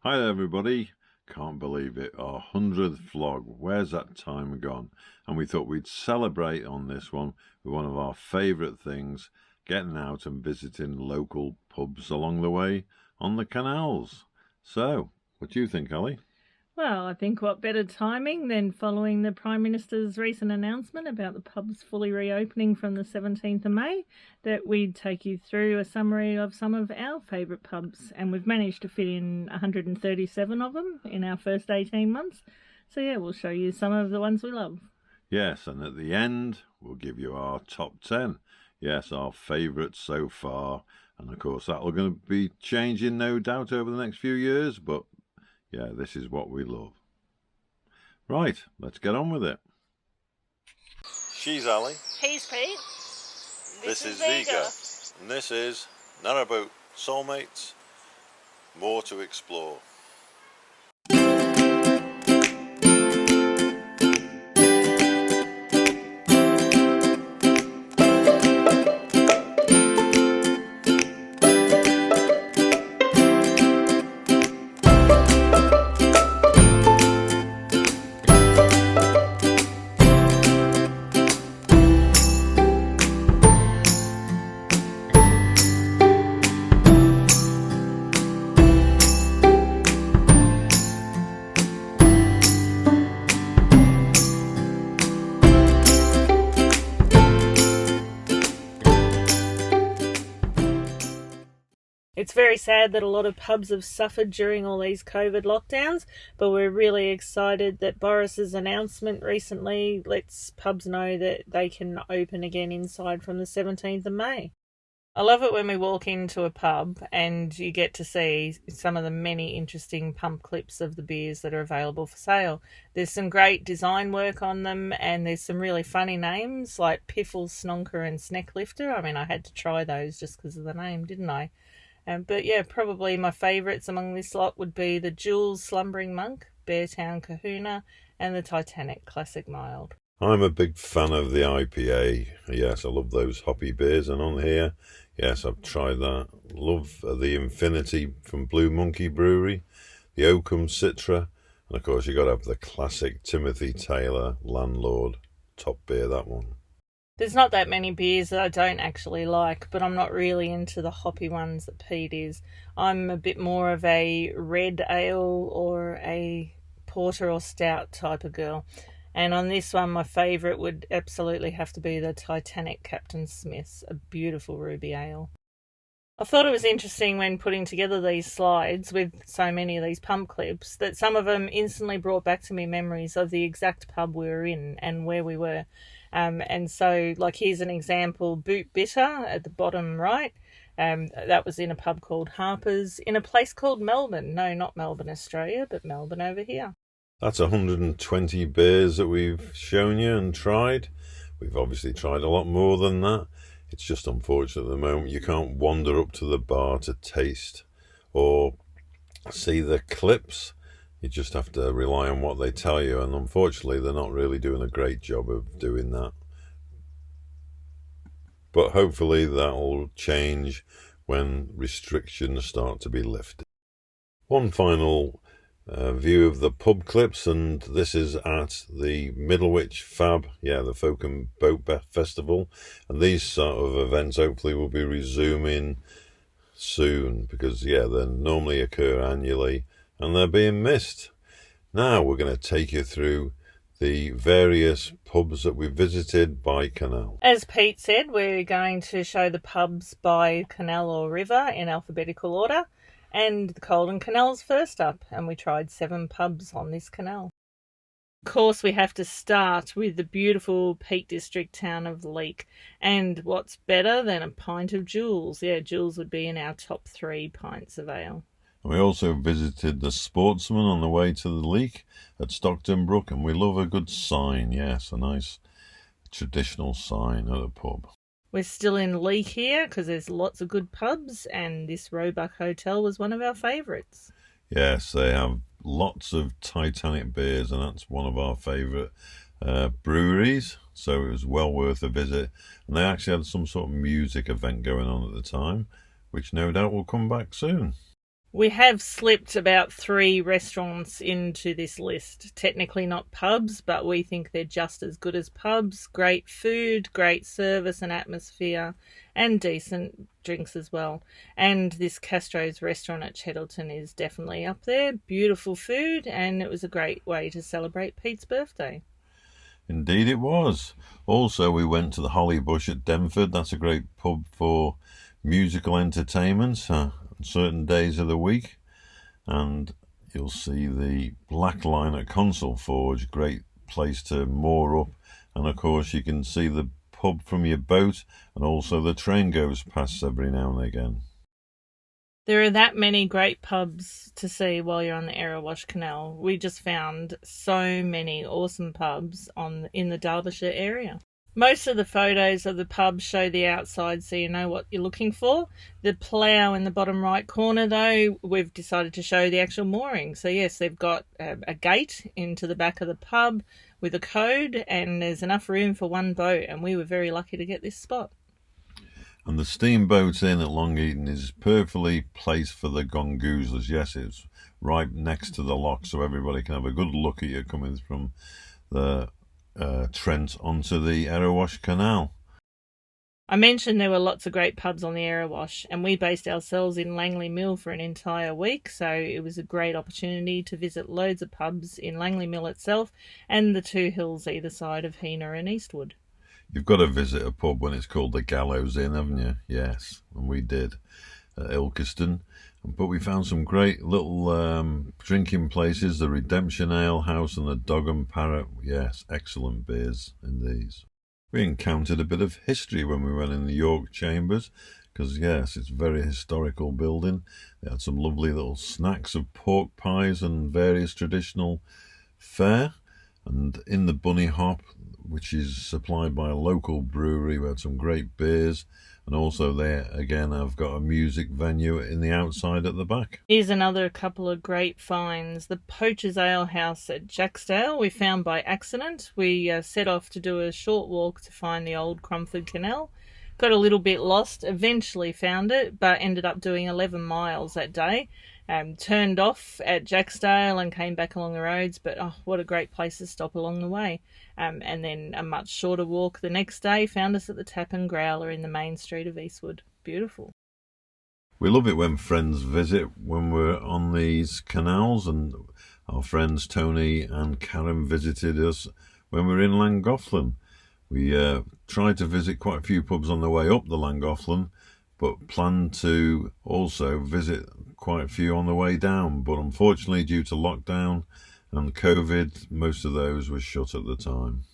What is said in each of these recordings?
Hi everybody, can't believe it, our 100th vlog, where's that time gone? And we thought we'd celebrate on this one with one of our favourite things, getting out and visiting local pubs along the way on the canals. So, what do you think, Ali? Well, I think what better timing than following the Prime Minister's recent announcement about the pubs fully reopening from the 17th of May, that we'd take you through a summary of some of our favourite pubs. And we've managed to fit in 137 of them in our first 18 months. So yeah, we'll show you some of the ones we love. Yes, and at the end, we'll give you our top 10. Yes, our favourites so far. And of course, that'll going to be changing, no doubt, over the next few years, but yeah, this is what we love. Right, let's get on with it. She's Ali. He's Pete. This is Vega. And this is Narrowboat Soulmates. More to explore. It's very sad that a lot of pubs have suffered during all these COVID lockdowns, but we're really excited that Boris's announcement recently lets pubs know that they can open again inside from the 17th of May. I love it when we walk into a pub and you get to see some of the many interesting pump clips of the beers that are available for sale. There's some great design work on them, and there's some really funny names like Piffle, Snonker and Snecklifter. I mean, I had to try those just because of the name, didn't I? But yeah, probably my favourites among this lot would be the Jules Slumbering Monk, Beartown Kahuna, and the Titanic Classic Mild. I'm a big fan of the IPA. Yes, I love those hoppy beers. And on here, yes, I've tried that. Love the Infinity from Blue Monkey Brewery, the Oakham Citra, and of course you got to have the classic Timothy Taylor Landlord. Top beer, that one. There's not that many beers that I don't actually like, but I'm not really into the hoppy ones that Pete is. I'm a bit more of a red ale or a porter or stout type of girl. And on this one, my favourite would absolutely have to be the Titanic Captain Smith's, a beautiful ruby ale. I thought it was interesting when putting together these slides with so many of these pump clips that some of them instantly brought back to me memories of the exact pub we were in and where we were. And so, like, here's an example, Boot Bitter at the bottom right. That was in a pub called Harper's in a place called Melbourne. No, not Melbourne, Australia, but Melbourne over here. That's 120 beers that we've shown you and tried. We've obviously tried a lot more than that. It's just unfortunate at the moment you can't wander up to the bar to taste or see the clips. You just have to rely on what they tell you, and unfortunately they're not really doing a great job of doing that. But hopefully that'll change when restrictions start to be lifted. One final view of the pub clips, and this is at the Middlewick FAB, the Folk and Boat Festival, and these sort of events hopefully will be resuming soon because they normally occur annually and they're being missed. Now we're going to take you through the various pubs that we visited by canal. As Pete said, we're going to show the pubs by canal or river in alphabetical order, and the Colden Canal's first up, and we tried 7 pubs on this canal. Of course, we have to start with the beautiful Peak District town of Leek, and what's better than a pint of Jules? Yeah, Jules would be in our top 3 pints of ale. We also visited the Sportsman on the way to the Leek at Stockton, Brook, and we love a good sign, yes, a nice traditional sign at a pub. We're still in Leek here because there's lots of good pubs, and this Roebuck Hotel was one of our favourites. Yes, they have lots of Titanic beers, and that's one of our favourite breweries, so it was well worth a visit. And they actually had some sort of music event going on at the time, which no doubt will come back soon. We have slipped about 3 restaurants into this list. Technically not pubs, but we think they're just as good as pubs. Great food, great service and atmosphere, and decent drinks as well. And this Castro's restaurant at Chettleton is definitely up there. Beautiful food, and it was a great way to celebrate Pete's birthday. Indeed it was. Also, we went to the Holly Bush at Denford. That's a great pub for musical entertainment on certain days of the week. And you'll see the Black Line at Console Forge, great place to moor up. And of course you can see the pub from your boat, and also the train goes past every now and again. There are that many great pubs to see while you're on the Erewash Canal. We just found so many awesome pubs in the Derbyshire area. Most of the photos of the pubs show the outside, so you know what you're looking for. The plough in the bottom right corner, though, we've decided to show the actual mooring. So yes, they've got a gate into the back of the pub with a code, and there's enough room for one boat, and we were very lucky to get this spot. And the Steamboat Inn at Long Eaton is perfectly placed for the gongoozlers. Yes, it's right next to the lock, so everybody can have a good look at you coming from the Trent onto the Erewash Canal. I mentioned there were lots of great pubs on the Erewash, and we based ourselves in Langley Mill for an entire week, so it was a great opportunity to visit loads of pubs in Langley Mill itself and the 2 hills either side of Heanor and Eastwood. You've got to visit a pub when it's called the Gallows Inn, haven't you? Yes, and we did at Ilkeston. But we found some great little drinking places, the Redemption Ale House and the Dog and Parrot. Yes, excellent beers in these. We encountered a bit of history when we went in the York Chambers, because yes, it's a very historical building. They had some lovely little snacks of pork pies and various traditional fare. And in the Bunny Hop, which is supplied by a local brewery, we had some great beers. And also there, again, I've got a music venue in the outside at the back. Here's another couple of great finds. The Poacher's Ale House at Jacksdale we found by accident. We set off to do a short walk to find the old Crumford Canal. Got a little bit lost, eventually found it, but ended up doing 11 miles that day. Turned off at Jacksdale and came back along the roads, but oh, what a great place to stop along the way. And then a much shorter walk the next day found us at the Tap and Growler in the main street of Eastwood. Beautiful. We love it when friends visit when we're on these canals, and our friends Tony and Karen visited us when we were in Llangollen. We tried to visit quite a few pubs on the way up the Llangollen, but planned to also visit quite a few on the way down. But unfortunately, due to lockdown and COVID, most of those were shut at the time.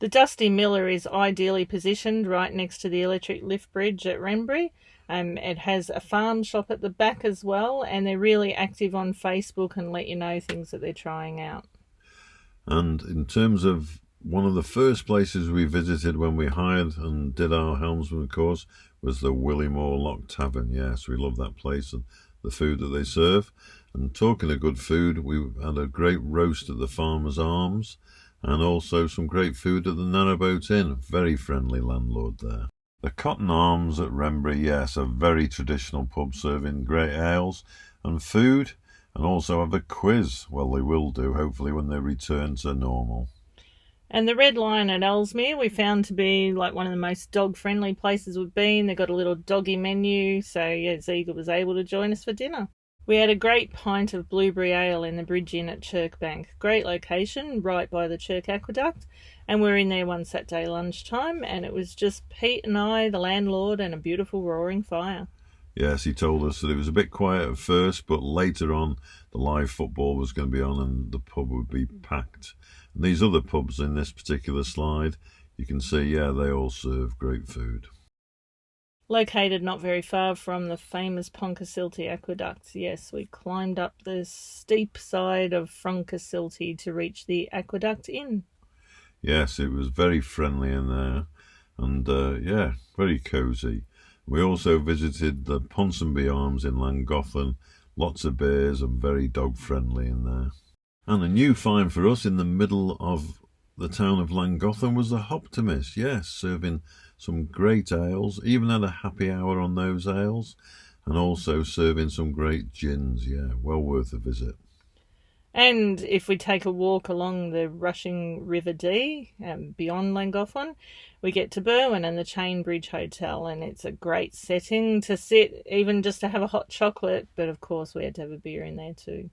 The Dusty Miller is ideally positioned right next to the electric lift bridge at Wrenbury. It has a farm shop at the back as well, and they're really active on Facebook and let you know things that they're trying out. And in terms of one of the first places we visited when we hired and did our helmsman course was the Willymore Lock Tavern. Yes, we love that place and the food that they serve. And talking of good food, we had a great roast at the Farmer's Arms and also some great food at the Narrowboat Inn. Very friendly landlord there. The Cotton Arms at Wrenbury, yes, a very traditional pub serving great ales and food, and also have a quiz. Well, they will do, hopefully, when they return to normal. And the Red Lion at Ellesmere we found to be like one of the most dog-friendly places we've been. They've got a little doggy menu, so yeah, Ziegler was able to join us for dinner. We had a great pint of blueberry ale in the Bridge Inn at Chirkbank. Great location, right by the Chirk Aqueduct. And we were in there one Saturday lunchtime, and it was just Pete and I, the landlord, and a beautiful roaring fire. Yes, he told us that it was a bit quiet at first, but later on the live football was going to be on and the pub would be packed. And these other pubs in this particular slide, you can see, yeah, they all serve great food. Located not very far from the famous Poncasilty Aqueduct, yes, we climbed up the steep side of Foncasilty to reach the Aqueduct Inn. Yes, it was very friendly in there, and yeah, very cosy. We also visited the Ponsonby Arms in Llangollen, lots of beers and very dog-friendly in there. And a new find for us in the middle of the town of Llangollen was the Hoptimist, yes, serving some great ales, even had a happy hour on those ales. and also serving some great gins. Yeah, well worth a visit. And if we take a walk along the rushing River Dee, beyond Llangollen, we get to Berwyn and the Chain Bridge Hotel, and it's a great setting to sit, even just to have a hot chocolate, but of course we had to have a beer in there too.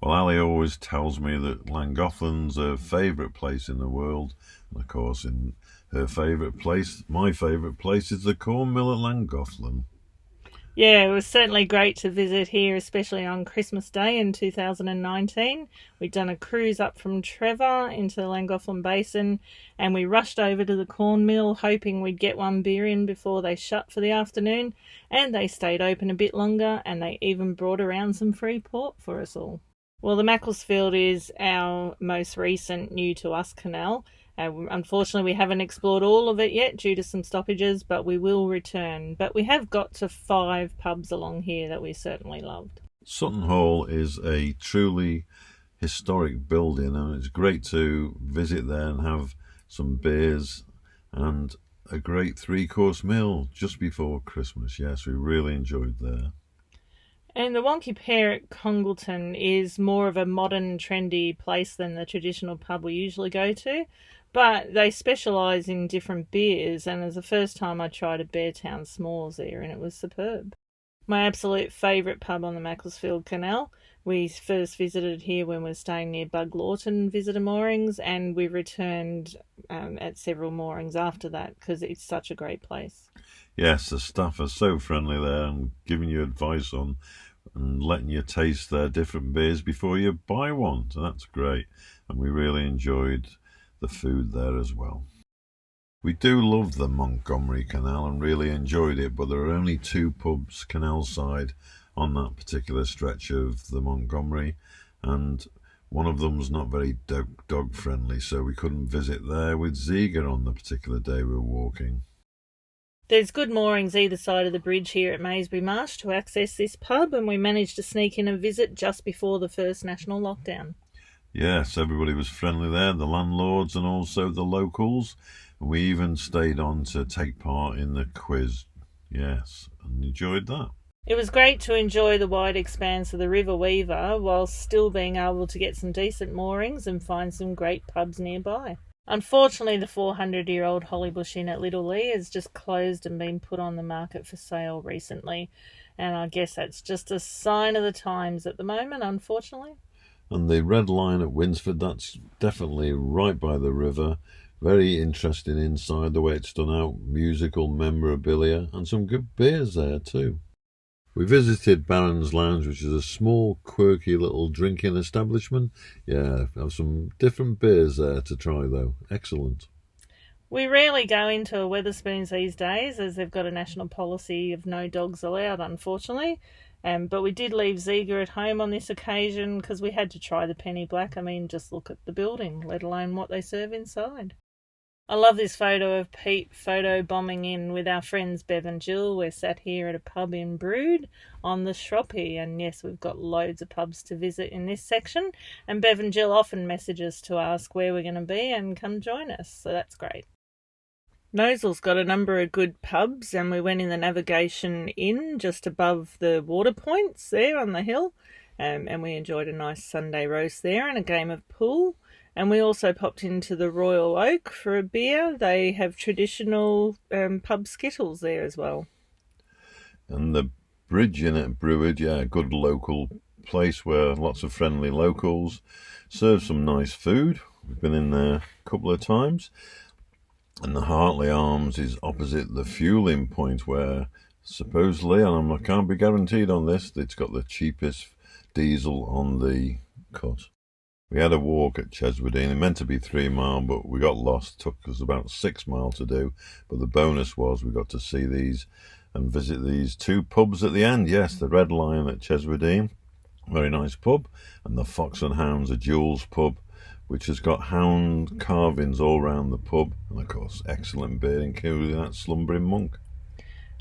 Well, Ali always tells me that Llangollen's her favourite place in the world, and of course in her favourite place, my favourite place, is the corn mill at Llangollen. Yeah, it was certainly great to visit here, especially on Christmas Day in 2019. We'd done a cruise up from Taver into the Llangollen Basin, and we rushed over to the corn mill hoping we'd get one beer in before they shut for the afternoon, and they stayed open a bit longer, and they even brought around some free port for us all. Well, the Macclesfield is our most recent new-to-us canal. Unfortunately, we haven't explored all of it yet due to some stoppages, but we will return. But we have got to 5 pubs along here that we certainly loved. Sutton Hall is a truly historic building, and it's great to visit there and have some beers and a great 3-course meal just before Christmas. Yes, we really enjoyed there. And the Wonky Pear at Congleton is more of a modern, trendy place than the traditional pub we usually go to, but they specialise in different beers, and it was the first time I tried a Beartown S'mores there, and it was superb. My absolute favourite pub on the Macclesfield Canal. We first visited here when we were staying near Bug Lawton Visitor Moorings, and we returned at several moorings after that because it's such a great place. Yes, the staff are so friendly there and giving you advice on and letting you taste their different beers before you buy one. So that's great. And we really enjoyed the food there as well. We do love the Montgomery Canal and really enjoyed it, but there are only 2 pubs canal-side on that particular stretch of the Montgomery, and one of them's not very dog friendly, so we couldn't visit there with Ziegler on the particular day we were walking. There's good moorings either side of the bridge here at Maesbury Marsh to access this pub, and we managed to sneak in a visit just before the first national lockdown. Yes, everybody was friendly there, the landlords and also the locals, and we even stayed on to take part in the quiz. Yes, and enjoyed that. It was great to enjoy the wide expanse of the River Weaver while still being able to get some decent moorings and find some great pubs nearby. Unfortunately, the 400-year-old Hollybush Inn at Little Lee has just closed and been put on the market for sale recently, and I guess that's just a sign of the times at the moment, unfortunately. And the Red Line at Winsford, that's definitely right by the river. Very interesting inside, the way it's done out, musical memorabilia, and some good beers there too. We visited Baron's Lounge, which is a small, quirky little drinking establishment. Yeah, have some different beers there to try, though. Excellent. We rarely go into a Wetherspoons these days, as they've got a national policy of no dogs allowed, unfortunately. But we did leave Ziegler at home on this occasion because we had to try the Penny Black. I mean, just look at the building, let alone what they serve inside. I love this photo of Pete photo bombing in with our friends Bev and Jill. We're sat here at a pub in Brood on the Shroppy, and yes, we've got loads of pubs to visit in this section, and Bev and Jill often message us to ask where we're going to be and come join us, so that's great. Nosel's got a number of good pubs, and we went in the Navigation Inn just above the water points there on the hill, and we enjoyed a nice Sunday roast there and a game of pool. And we also popped into the Royal Oak for a beer. They have traditional pub skittles there as well. And the Bridge Inn at Breward, yeah, a good local place where lots of friendly locals serve some nice food. We've been in there a couple of times. And the Hartley Arms is opposite the fueling point where supposedly, and I can't be guaranteed on this, it's got the cheapest diesel on the cut. We had a walk at Cheswardine. It meant to be 3 mile, but we got lost. It took us about 6 mile to do. But the bonus was we got to see these and visit these 2 pubs at the end. Yes, the Red Lion at Cheswardine, very nice pub, and the Fox and Hounds, a Jules pub, which has got hound carvings all round the pub, and of course excellent beer, including that Slumbering Monk.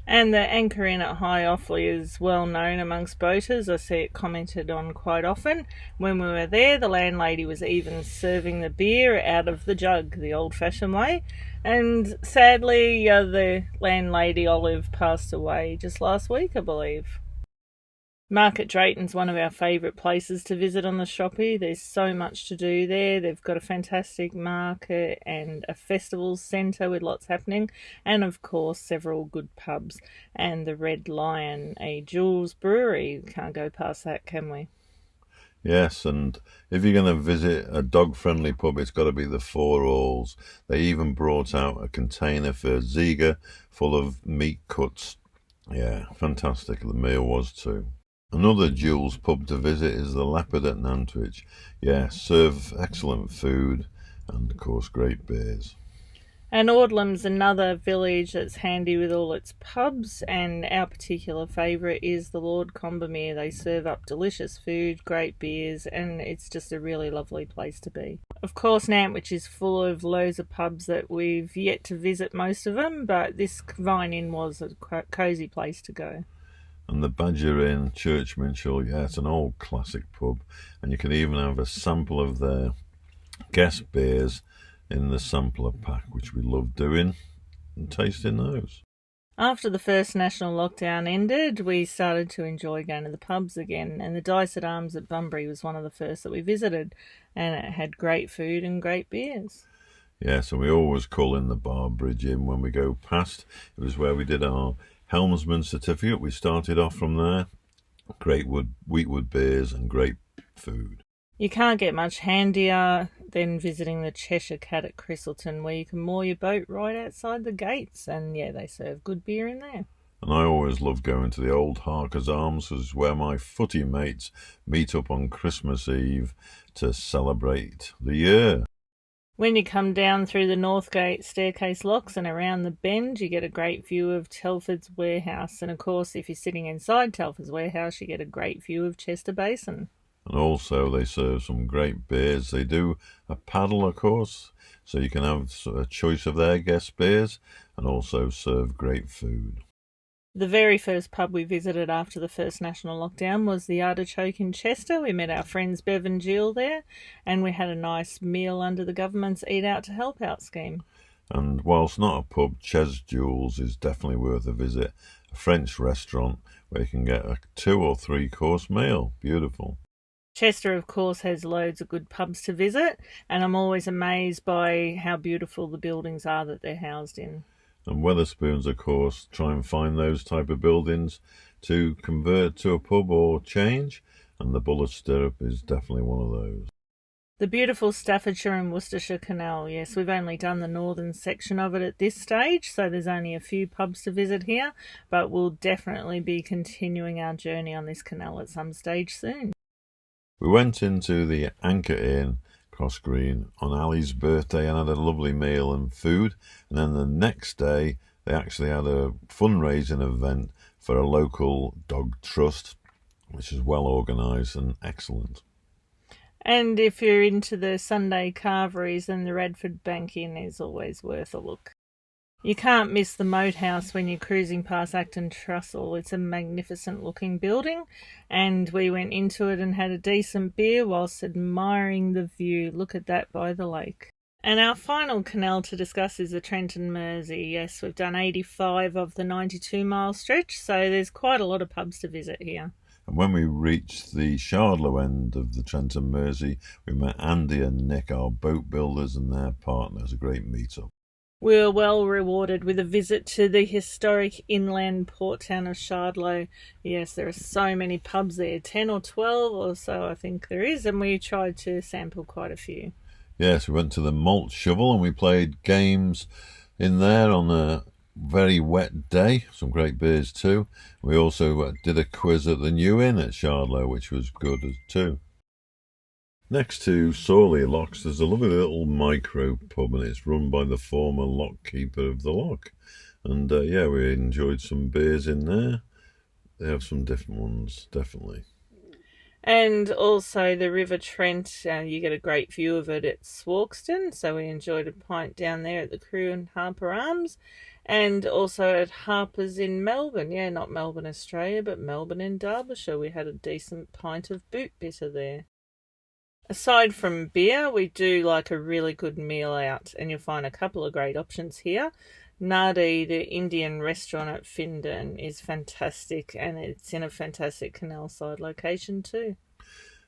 And the Anchor Inn at High Offaly is well known amongst boaters. I see it commented on quite often. When we were there, the landlady was even serving the beer out of the jug, the old-fashioned way. And sadly, the landlady, Olive, passed away just last week, I believe. Market Drayton's one of our favourite places to visit on the shoppy. There's so much to do there. They've got a fantastic market and a festival centre with lots happening, and of course several good pubs. And the Red Lion, a Jules brewery. Can't go past that, can we? Yes, and if you're going to visit a dog-friendly pub, it's got to be the Four Alls. They even brought out a container for Ziege full of meat cuts. Yeah, fantastic the meal was too. Another Jules pub to visit is the Leopard at Nantwich. Yeah, serve excellent food and, of course, great beers. And Audlam's another village that's handy with all its pubs, and our particular favourite is the Lord Combermere. They serve up delicious food, great beers, and it's just a really lovely place to be. Of course, Nantwich is full of loads of pubs that we've yet to visit, most of them, but this Vine Inn was a cosy place to go. And the Badger Inn, Church Minchell, yeah, it's an old classic pub, and you can even have a sample of their guest beers in the sampler pack, which we love doing and tasting those. After the first national lockdown ended, we started to enjoy going to the pubs again, and the Dice at Arms at Bunbury was one of the first that we visited, and it had great food and great beers. Yeah, so we always call in the Bar Bridge Inn when we go past. It was where we did our helmsman certificate. We started off from there. Great wheatwood beers and great food. You can't get much handier than visiting the Cheshire Cat at Christleton, where you can moor your boat right outside the gates, and yeah, they serve good beer in there. And I always love going to the old Harker's Arms, which is where my footy mates meet up on Christmas Eve to celebrate the year. When you come down through the North Gate staircase locks and around the bend, you get a great view of Telford's Warehouse. And of course, if you're sitting inside Telford's Warehouse, you get a great view of Chester Basin. And also they serve some great beers. They do a paddle, of course, so you can have a choice of their guest beers and also serve great food. The very first pub we visited after the first national lockdown was the Artichoke in Chester. We met our friends Bev and Jill there, and we had a nice meal under the government's Eat Out to Help Out scheme. And whilst not a pub, Ches Jules is definitely worth a visit. A French restaurant where you can get a 2 or 3 course meal. Beautiful. Chester, of course, has loads of good pubs to visit, and I'm always amazed by how beautiful the buildings are that they're housed in. And Wetherspoons, of course, try and find those type of buildings to convert to a pub or change, and the Bullet Stirrup is definitely one of those. The beautiful Staffordshire and Worcestershire Canal, yes, we've only done the northern section of it at this stage, so there's only a few pubs to visit here, but we'll definitely be continuing our journey on this canal at some stage soon. We went into the Anchor Inn, Cross Green, on Ali's birthday and had a lovely meal and food. And then the next day, they actually had a fundraising event for a local dog trust, which is well organised and excellent. And if you're into the Sunday carveries, then the Radford Bank Inn is always worth a look. You can't miss the Moat House when you're cruising past Acton Trussell. It's a magnificent looking building, and we went into it and had a decent beer whilst admiring the view. Look at that by the lake. And our final canal to discuss is the Trent and Mersey. Yes, we've done 85 of the 92-mile stretch, so there's quite a lot of pubs to visit here. And when we reached the Shardlow end of the Trent and Mersey, we met Andy and Nick, our boat builders, and their partners. A great meet-up. We were well rewarded with a visit to the historic inland port town of Shardlow. Yes, there are so many pubs there, 10 or 12 or so I think there is, and we tried to sample quite a few. Yes, we went to the Malt Shovel and we played games in there on a very wet day. Some great beers too. We also did a quiz at the New Inn at Shardlow, which was good too. Next to Sawley Locks, there's a lovely little micro pub, and it's run by the former lock keeper of the lock. And yeah, we enjoyed some beers in there. They have some different ones, definitely. And also the River Trent, you get a great view of it at Swarkston, so we enjoyed a pint down there at the Coru and Harper Arms. And also at Harper's in Melbourne. Yeah, not Melbourne, Australia, but Melbourne in Derbyshire. We had a decent pint of boot bitter there. Aside from beer, we do like a really good meal out, and you'll find a couple of great options here. Nadi, the Indian restaurant at Findon, is fantastic, and it's in a fantastic canal-side location too.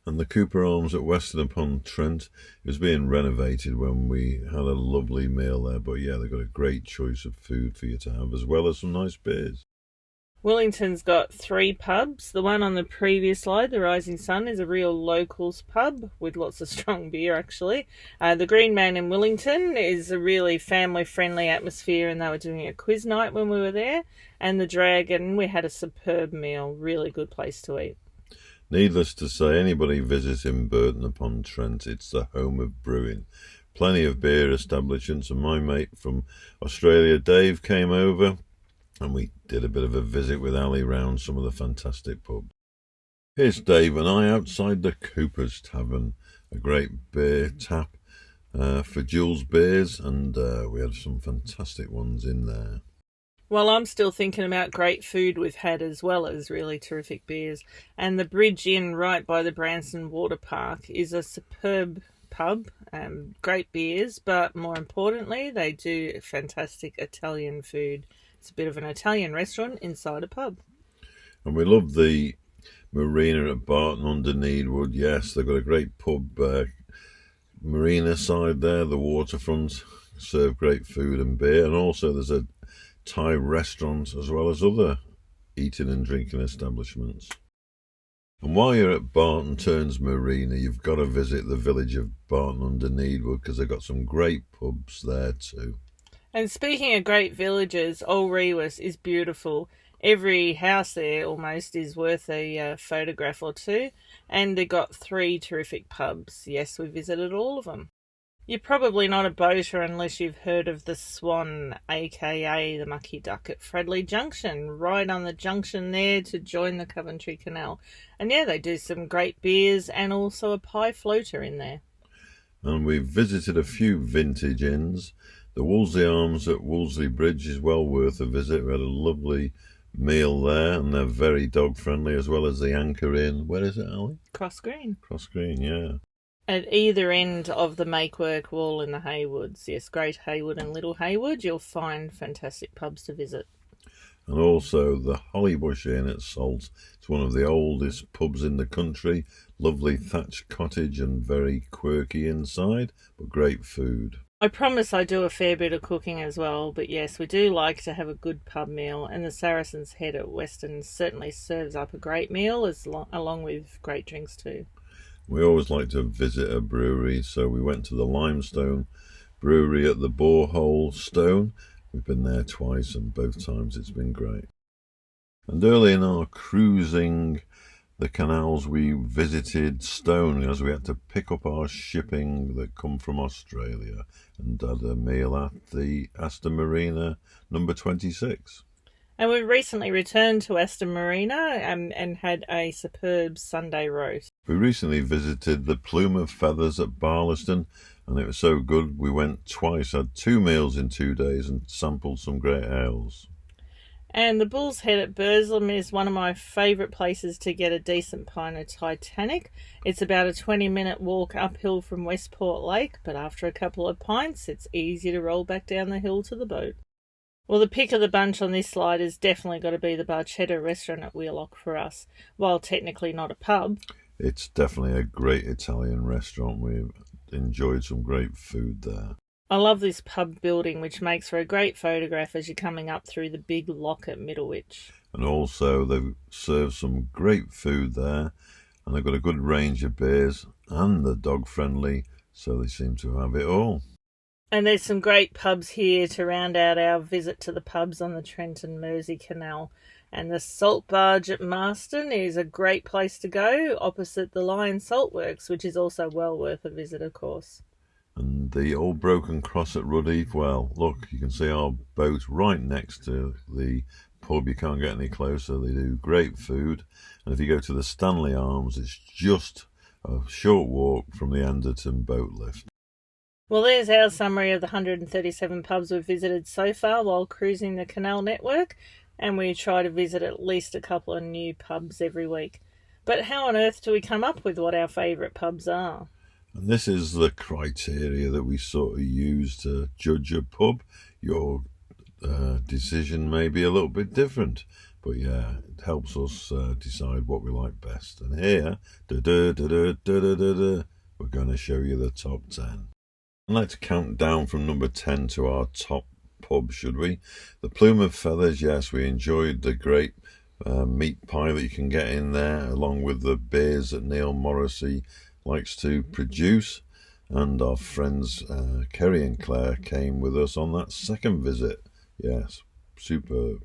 And the Cooper Arms at Weston-upon-Trent is being renovated when we had a lovely meal there. But yeah, they've got a great choice of food for you to have, as well as some nice beers. Wellington's got 3 pubs. The one on the previous slide, the Rising Sun, is a real locals pub with lots of strong beer, actually. The Green Man in Wellington is a really family-friendly atmosphere, and they were doing a quiz night when we were there. And the Dragon, we had a superb meal. Really good place to eat. Needless to say, anybody visiting Burton-upon-Trent, it's the home of brewing. Plenty of beer establishments, and my mate from Australia, Dave, came over, and we did a bit of a visit with Ali round some of the fantastic pubs. Here's Dave and I outside the Cooper's Tavern, a great beer tap for Jules Beers, and we had some fantastic ones in there. Well, I'm still thinking about great food we've had as well as really terrific beers. And the Bridge Inn right by the Branson Water Park is a superb pub, great beers, but more importantly, they do fantastic Italian food. It's a bit of an Italian restaurant inside a pub. And we love the marina at Barton under Needwood. Yes, they've got a great pub, marina side there, the waterfront, serve great food and beer. And also there's a Thai restaurant as well as other eating and drinking establishments. And while you're at Barton Turns Marina, you've got to visit the village of Barton under Needwood, because they've got some great pubs there too. And speaking of great villages, Old Rewas is beautiful. Every house there almost is worth a photograph or two. And they've got 3 terrific pubs. Yes, we visited all of them. You're probably not a boater unless you've heard of the Swan, aka the Mucky Duck, at Fradley Junction, right on the junction there to join the Coventry Canal. And yeah, they do some great beers and also a pie floater in there. And we've visited a few vintage inns. The Wolseley Arms at Wolseley Bridge is well worth a visit. We had a lovely meal there, and they're very dog friendly, as well as the Anchor Inn. Where is it, Ali? Cross Green. Cross Green, yeah. At either end of the Makework Wall in the Haywoods, yes, Great Haywood and Little Haywood, you'll find fantastic pubs to visit. And also the Hollybush Inn at Salt. It's one of the oldest pubs in the country. Lovely thatched cottage and very quirky inside, but great food. I promise I do a fair bit of cooking as well, but yes, we do like to have a good pub meal, and the Saracen's Head at Weston certainly serves up a great meal along with great drinks too. We always like to visit a brewery, so we went to the Limestone Brewery at the Borehole Stone. We've been there twice, and both times it's been great. And early in our cruising the canals, we visited Stone, as we had to pick up our shipping that come from Australia, and had a meal at the Aston Marina number 26. And we recently returned to Aston Marina and had a superb Sunday roast. We recently visited the Plume of Feathers at Barlaston, and it was so good we went twice, had 2 meals in 2 days, and sampled some great ales. And the Bull's Head at Burslem is one of my favourite places to get a decent pint of Titanic. It's about a 20-minute walk uphill from Westport Lake, but after a couple of pints, it's easy to roll back down the hill to the boat. Well, the pick of the bunch on this slide has definitely got to be the Barchetta restaurant at Wheelock for us. While technically not a pub, it's definitely a great Italian restaurant. We've enjoyed some great food there. I love this pub building, which makes for a great photograph as you're coming up through the big lock at Middlewich. And also they've served some great food there, and they've got a good range of beers, and they're dog friendly, so they seem to have it all. And there's some great pubs here to round out our visit to the pubs on the Trent and Mersey Canal. And the Salt Barge at Marston is a great place to go, opposite the Lion Salt Works, which is also well worth a visit, of course. And the Old Broken Cross at Rudheath, well, look, you can see our boat right next to the pub. You can't get any closer. They do great food. And if you go to the Stanley Arms, it's just a short walk from the Anderton boat lift. Well, there's our summary of the 137 pubs we've visited so far while cruising the canal network, and we try to visit at least a couple of new pubs every week. But how on earth do we come up with what our favourite pubs are? And this is the criteria that we sort of use to judge a pub. Your decision may be a little bit different, but yeah, it helps us decide what we like best. And here, we're going to show you the top 10. Let's count down from number 10 to our top pub, should we? The Plume of Feathers, yes, we enjoyed the great meat pie that you can get in there, along with the beers that Neil Morrissey likes to produce. And our friends Kerry and Claire came with us on that second visit. Yes, superb.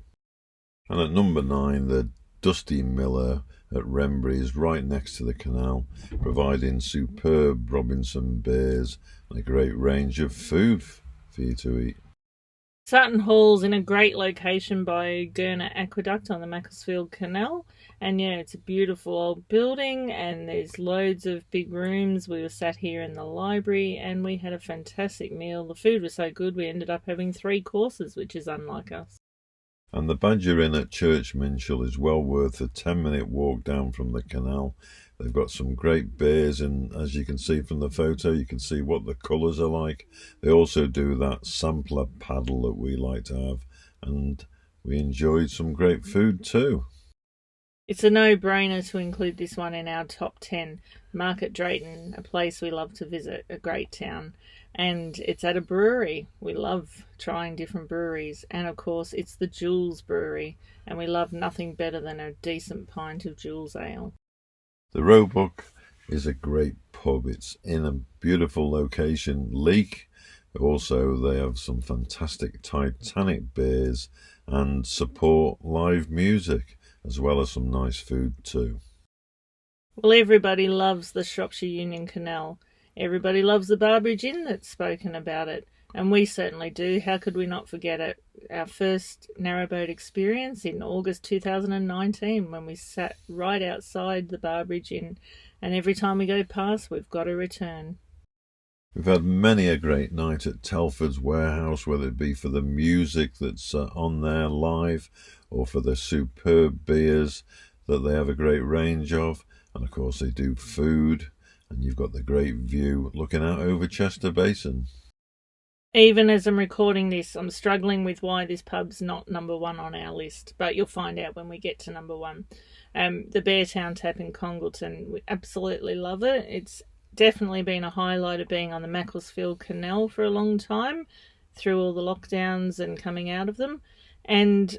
And at number 9, the Dusty Miller at Wrenbury is right next to the canal, providing superb Robinson beers and a great range of food for you to eat. Sutton Hall's in a great location by Gurner Aqueduct on the Macclesfield Canal, and yeah, it's a beautiful old building and there's loads of big rooms. We were sat here in the library and we had a fantastic meal. The food was so good we ended up having 3 courses, which is unlike us. And the Badger Inn at Church Minshall is well worth a 10-minute walk down from the canal. They've got some great beers, and as you can see from the photo, you can see what the colours are like. They also do that sampler paddle that we like to have, and we enjoyed some great food too. It's a no-brainer to include this one in our top 10. Market Drayton, a place we love to visit, a great town. And it's at a brewery. We love trying different breweries. And of course, it's the Jules Brewery. And we love nothing better than a decent pint of Jules Ale. The Roebuck is a great pub. It's in a beautiful location, Leek. Also, they have some fantastic Titanic beers and support live music, as well as some nice food too. Well, everybody loves the Shropshire Union Canal. Everybody loves the Barbridge Inn that's spoken about it, and we certainly do. How could we not forget it? Our first narrowboat experience in August 2019 when we sat right outside the Barbridge Inn, and every time we go past we've got to return. We've had many a great night at Telford's Warehouse, whether it be for the music that's on there live or for the superb beers that they have a great range of. And of course they do food, and you've got the great view looking out over Chester Basin. Even as I'm recording this, I'm struggling with why this pub's not number 1 on our list, but you'll find out when we get to number 1. The Beartown Tap in Congleton, we absolutely love it. It's definitely been a highlight of being on the Macclesfield Canal for a long time, through all the lockdowns and coming out of them. And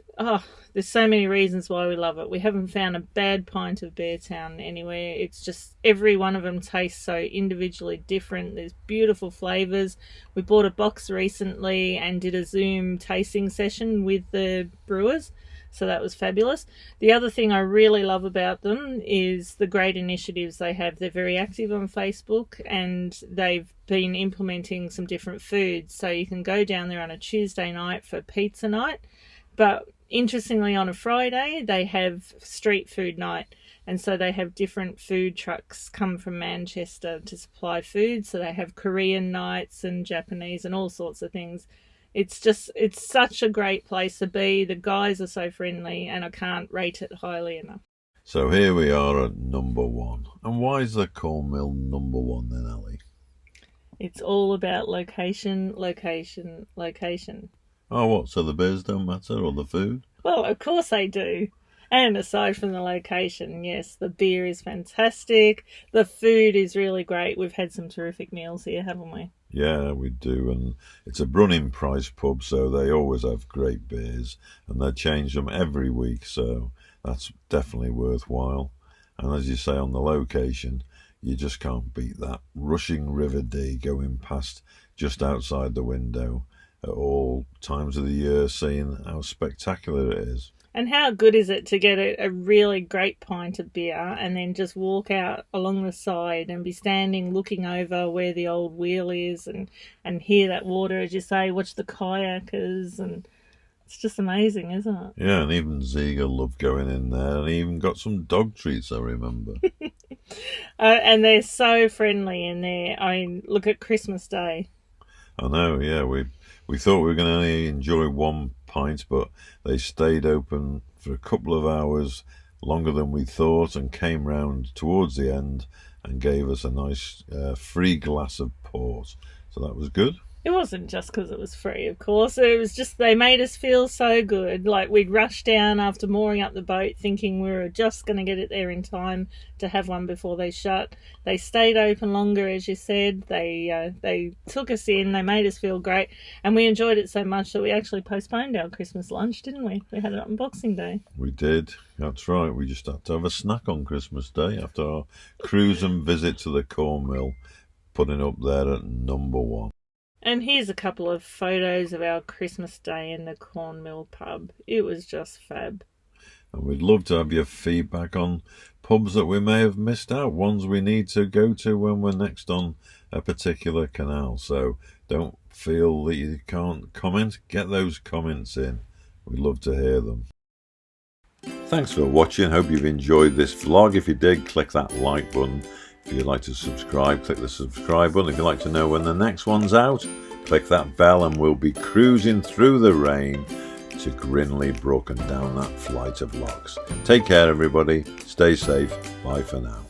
there's so many reasons why we love it. We haven't found a bad pint of Beartown anywhere. It's just every one of them tastes so individually different. There's beautiful flavours. We bought a box recently and did a Zoom tasting session with the brewers, so that was fabulous. The other thing I really love about them is the great initiatives they have. They're very active on Facebook and they've been implementing some different foods. So you can go down there on a Tuesday night for pizza night. But interestingly, on a Friday, they have street food night. And so they have different food trucks come from Manchester to supply food. So they have Korean nights and Japanese and all sorts of things. It's such a great place to be. The guys are so friendly and I can't rate it highly enough. So here we are at number 1. And why is the corn mill number 1 then, Ali? It's all about location, location, location. Oh, what? So the beers don't matter, or the food? Well, of course they do. And aside from the location, yes, the beer is fantastic. The food is really great. We've had some terrific meals here, haven't we? Yeah, we do. And it's a Brunning price pub, so they always have great beers. And they change them every week, so that's definitely worthwhile. And as you say, on the location, you just can't beat that. Rushing River Dee going past just outside the window at all times of the year, seeing how spectacular it is. And how good is it to get a really great pint of beer and then just walk out along the side and be standing looking over where the old wheel is and hear that water, as you say, watch the kayakers, and it's just amazing, isn't it? Yeah, and even Ziegler loved going in there, and he even got some dog treats, I remember. And they're so friendly in there. I mean, look at Christmas Day. I know, yeah. We thought we were going to only enjoy one pint, but they stayed open for a couple of hours longer than we thought, and came round towards the end and gave us a nice free glass of port. So that was good. It wasn't just because it was free, of course. It was just they made us feel so good. Like we'd rush down after mooring up the boat thinking we were just going to get it there in time to have one before they shut. They stayed open longer, as you said. They took us in. They made us feel great. And we enjoyed it so much that we actually postponed our Christmas lunch, didn't we? We had it on Boxing Day. We did. That's right. We just had to have a snack on Christmas Day after our cruise and visit to the corn mill, putting up there at number 1. And here's a couple of photos of our Christmas Day in the Cornmill pub. It was just fab. And we'd love to have your feedback on pubs that we may have missed out, ones we need to go to when we're next on a particular canal. So don't feel that you can't comment. Get those comments in. We'd love to hear them. Thanks for watching. Hope you've enjoyed this vlog. If you did, click that like button. If you'd like to subscribe, click the subscribe button. If you'd like to know when the next one's out, click that bell, and we'll be cruising through the rain to Grinley Brook and down that flight of locks. Take care, everybody. Stay safe. Bye for now.